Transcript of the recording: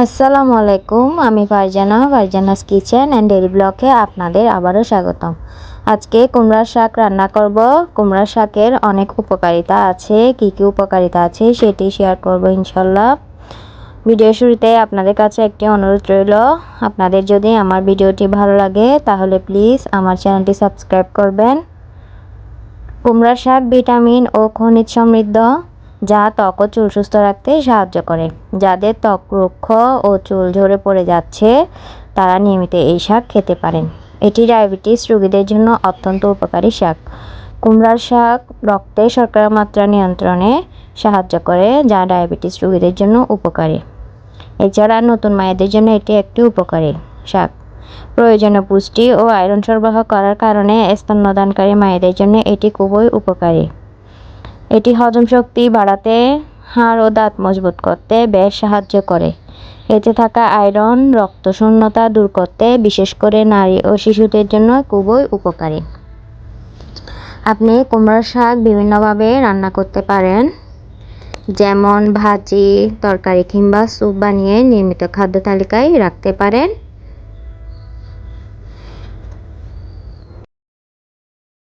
আসসালামু আলাইকুম, আমি ফারজানাস কিচেন অ্যান্ড ডেইলি ব্লগে আপনাদের আবারও স্বাগতম। আজকে কুমড়ার শাক রান্না করব। কুমড়ার শাকের অনেক উপকারিতা আছে, কি কি উপকারিতা আছে সেটি শেয়ার করব ইনশাল্লাহ। ভিডিও শুরুতে আপনাদের কাছে একটি অনুরোধ রইল, আপনাদের যদি আমার ভিডিওটি ভালো লাগে তাহলে প্লিজ আমার চ্যানেলটি সাবস্ক্রাইব করবেন। কুমড়ার শাক ভিটামিন ও খনিজ সমৃদ্ধ, যা ত্বক ও চুল সুস্থ রাখতে সাহায্য করে। যাদের ত্বক রুক্ষ ও চুল ঝরে পড়ে যাচ্ছে তারা নিয়মিত এই শাক খেতে পারেন। এটি ডায়াবেটিস রোগীদের জন্য অত্যন্ত উপকারী শাক। কুমড়ার শাক রক্তে শর্করার মাত্রা নিয়ন্ত্রণে সাহায্য করে, যা ডায়াবেটিস রোগীদের জন্য উপকারী। এছাড়া নতুন মায়েদের জন্য এটি একটি উপকারী শাক। প্রয়োজনীয় পুষ্টি ও আয়রন সরবরাহ করার কারণে স্তন্যদানকারী মায়েদের জন্য এটি খুবই উপকারী। এটি হজম শক্তি বাড়াতে, হাড় ও দাঁত মজবুত করতে বেশ সাহায্য করে। এতে থাকা আয়রন রক্তশূন্যতা দূর করতে, বিশেষ করে নারী ও শিশুদের জন্য খুবই উপকারী। আপনি কুমড়ার শাক বিভিন্নভাবে রান্না করতে পারেন, যেমন ভাজি, তরকারি কিংবা স্যুপ বানিয়ে নিয়মিত খাদ্য তালিকায় রাখতে পারেন।